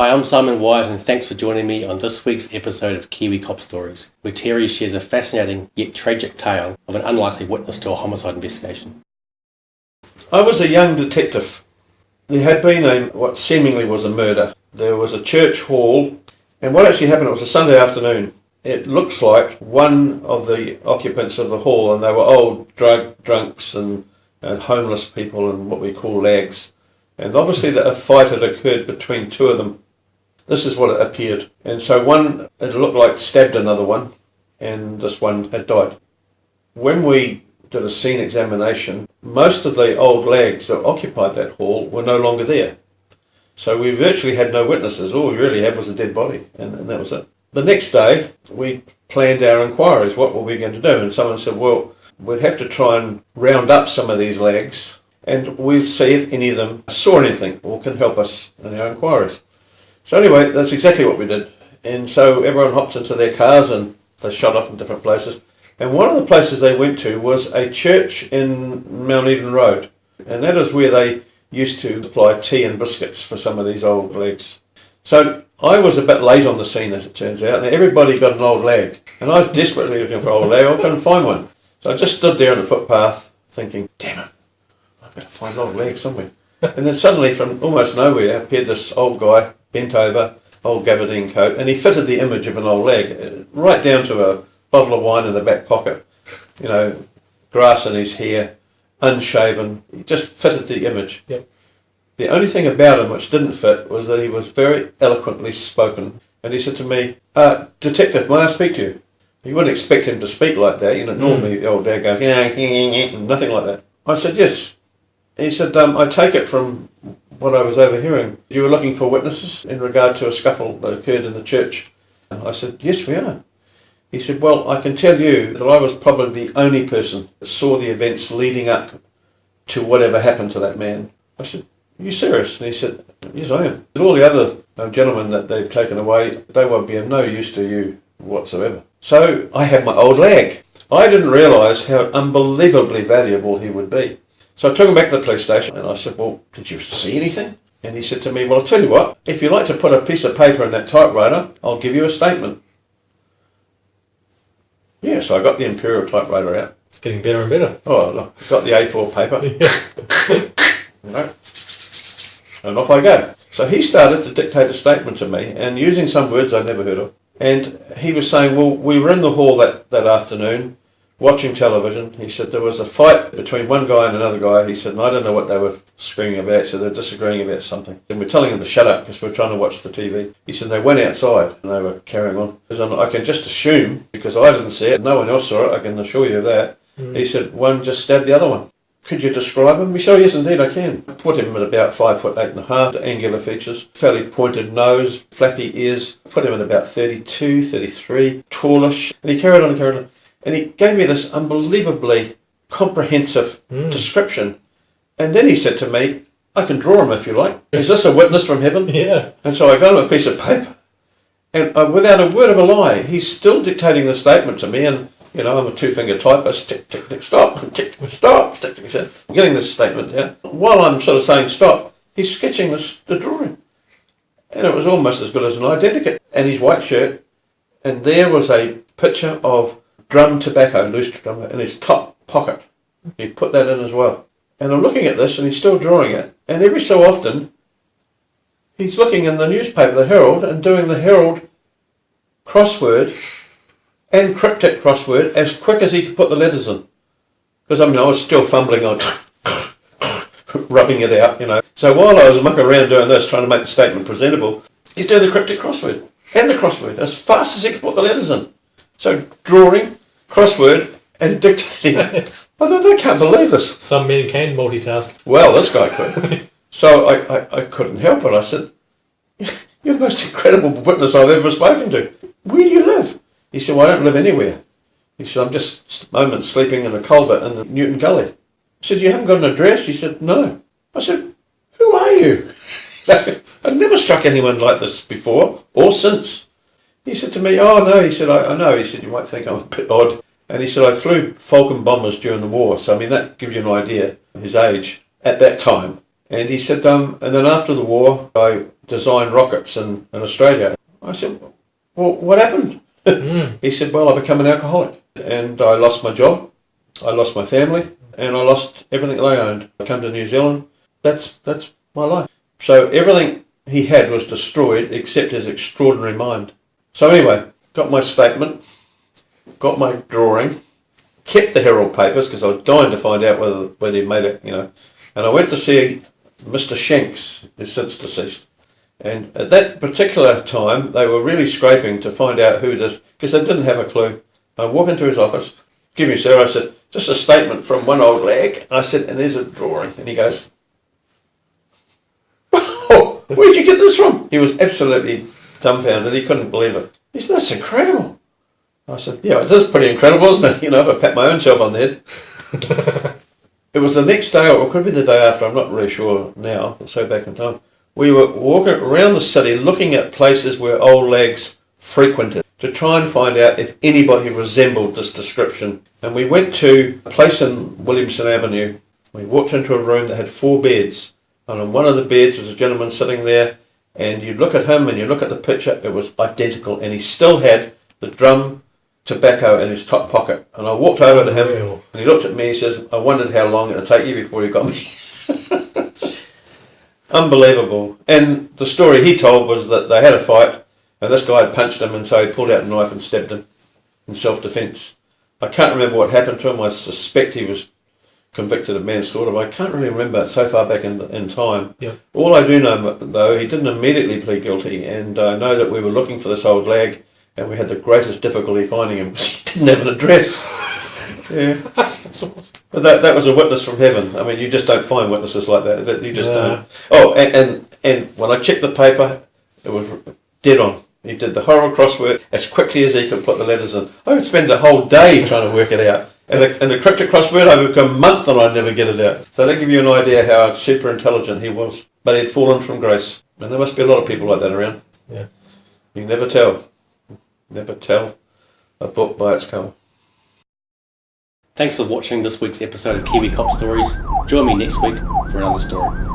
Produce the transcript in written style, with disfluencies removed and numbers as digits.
Hi, I'm Simon Wyatt and thanks for joining me on this week's episode of Kiwi Cop Stories, where Terry shares a fascinating yet tragic tale of an unlikely witness to a homicide investigation. I was a young detective. There had been what seemingly was a murder. There was a church hall, and what actually happened, it was a Sunday afternoon. It looks like one of the occupants of the hall, and they were old drunks and homeless people and what we call lags. And obviously a fight had occurred between two of them. This is what it appeared. And so one, it looked like stabbed another one, and this one had died. When we did a scene examination, most of the old lags that occupied that hall were no longer there. So we virtually had no witnesses. All we really had was a dead body, and that was it. The next day, we planned our inquiries. What were we going to do? And someone said, well, we'd have to try and round up some of these lags, and we'll see if any of them saw anything or can help us in our inquiries. So anyway, that's exactly what we did. And so everyone hopped into their cars and they shot off in different places. And one of the places they went to was a church in Mount Eden Road. And that is where they used to supply tea and biscuits for some of these old lags. So I was a bit late on the scene, as it turns out, and everybody got an old lag. And I was desperately looking for an old lag. I couldn't find one. So I just stood there on the footpath thinking, damn it, I've got to find an old lag somewhere. And then suddenly from almost nowhere appeared this old guy, bent over, old gabardine coat, and he fitted the image of an old lag, right down to a bottle of wine in the back pocket, grass in his hair, unshaven. He just fitted the image. Yep. The only thing about him which didn't fit was that he was very eloquently spoken, and he said to me, Detective, may I speak to you? You wouldn't expect him to speak like that. Normally the old dad goes, nothing like that. I said, yes. He said, I take it from what I was overhearing, you were looking for witnesses in regard to a scuffle that occurred in the church. I said, yes, we are. He said, well, I can tell you that I was probably the only person that saw the events leading up to whatever happened to that man. I said, are you serious? And he said, yes, I am. And all the other gentlemen that they've taken away, they won't be of no use to you whatsoever. So I have my old lag. I didn't realise how unbelievably valuable he would be. So I took him back to the police station and I said, well, did you see anything? And he said to me, well, I'll tell you what, if you like to put a piece of paper in that typewriter, I'll give you a statement. Yeah, so I got the Imperial typewriter out. It's getting better and better. Oh, look, I got the A4 paper. And off I go. So he started to dictate a statement to me, and using some words I'd never heard of. And he was saying, well, we were in the hall that afternoon, watching television. He said there was a fight between one guy and another guy. He said, and I don't know what they were screaming about. So they're disagreeing about something. And we're telling him to shut up because we're trying to watch the TV. He said they went outside and they were carrying on. I can just assume, because I didn't see it, no one else saw it, I can assure you of that. He said one just stabbed the other one. Could you describe him? We said, oh, yes, indeed, I can. Put him at about 5'8.5", angular features, fairly pointed nose, flappy ears. Put him at about 32, 33, tallish. And he carried on and carried on. And he gave me this unbelievably comprehensive description. And then he said to me, I can draw him if you like. Is this a witness from heaven? Yeah. And so I got him a piece of paper. And without a word of a lie, he's still dictating the statement to me. And, I'm a two-finger typist. Tick, tick, tick, stop. Tick, stop. Tick, tick, tick. I'm getting this statement down. While I'm sort of saying stop, he's sketching the drawing. And it was almost as good as an identikit. And his white shirt. And there was a picture of drum tobacco, loose drum, in his top pocket. He put that in as well. And I'm looking at this and he's still drawing it. And every so often, he's looking in the newspaper, the Herald, and doing the Herald crossword and cryptic crossword as quick as he could put the letters in. Because, I was still fumbling on, rubbing it out, So while I was mucking around doing this, trying to make the statement presentable, he's doing the cryptic crossword and the crossword as fast as he could put the letters in. So drawing, crossword, and dictating. I thought, I can't believe this. Some men can multitask. Well, this guy could. So I couldn't help it. I said, you're the most incredible witness I've ever spoken to. Where do you live? He said, well, I don't live anywhere. He said, I'm just at the moment sleeping in a culvert in the Newton Gully. I said, you haven't got an address? He said, no. I said, who are you? I've never struck anyone like this before or since. He said to me, oh no, he said, I know. He said, you might think I'm a bit odd. And he said, I flew Falcon bombers during the war. So, that gives you an idea of his age at that time. And he said, and then after the war, I designed rockets in Australia. I said, well, what happened? He said, well, I became an alcoholic and I lost my job, I lost my family, and I lost everything that I owned. I came to New Zealand. That's my life. So everything he had was destroyed except his extraordinary mind. So anyway, got my statement, got my drawing, kept the Herald papers because I was dying to find out whether he made it, and I went to see Mr. Shanks, who's since deceased. And at that particular time, they were really scraping to find out who this, because they didn't have a clue. I walk into his office, "Give me, sir," I said, "just a statement from one old lag." I said, "and there's a drawing." And he goes, "Oh, where'd you get this from?" He was absolutely dumbfounded. He couldn't believe it. He said, "That's incredible." I said, "Yeah, it is pretty incredible, isn't it? If I pat my own self on the head." It was the next day, or it could be the day after, I'm not really sure now, it's so back in time. We were walking around the city looking at places where old lags frequented to try and find out if anybody resembled this description. And we went to a place in Williamson Avenue. We walked into a room that had 4 beds. And on one of the beds was a gentleman sitting there. And you look at him and you look at the picture, it was identical. And he still had the drum tobacco in his top pocket. And I walked over to him and he looked at me and he says, "I wondered how long it would take you before you got me." Unbelievable. And the story he told was that they had a fight and this guy had punched him, and so he pulled out a knife and stabbed him in self-defence. I can't remember what happened to him. I suspect he was convicted of manslaughter, but I can't really remember so far back in time. Yeah. All I do know, though, he didn't immediately plead guilty, and I know that we were looking for this old lag and we had the greatest difficulty finding him because he didn't have an address. Yeah. But that was a witness from heaven. I mean, you just don't find witnesses like that. You just don't. Oh, and when I checked the paper, it was dead on. He did the horrible crossword as quickly as he could put the letters in. I would spend the whole day trying to work it out. And the cryptic crossword, I would go a month and I'd never get it out. So that gives you an idea how super intelligent he was. But he'd fallen from grace. And there must be a lot of people like that around. Yeah. You can never tell. Never tell a book by its cover. Thanks for watching this week's episode of Kiwi Cop Stories. Join me next week for another story.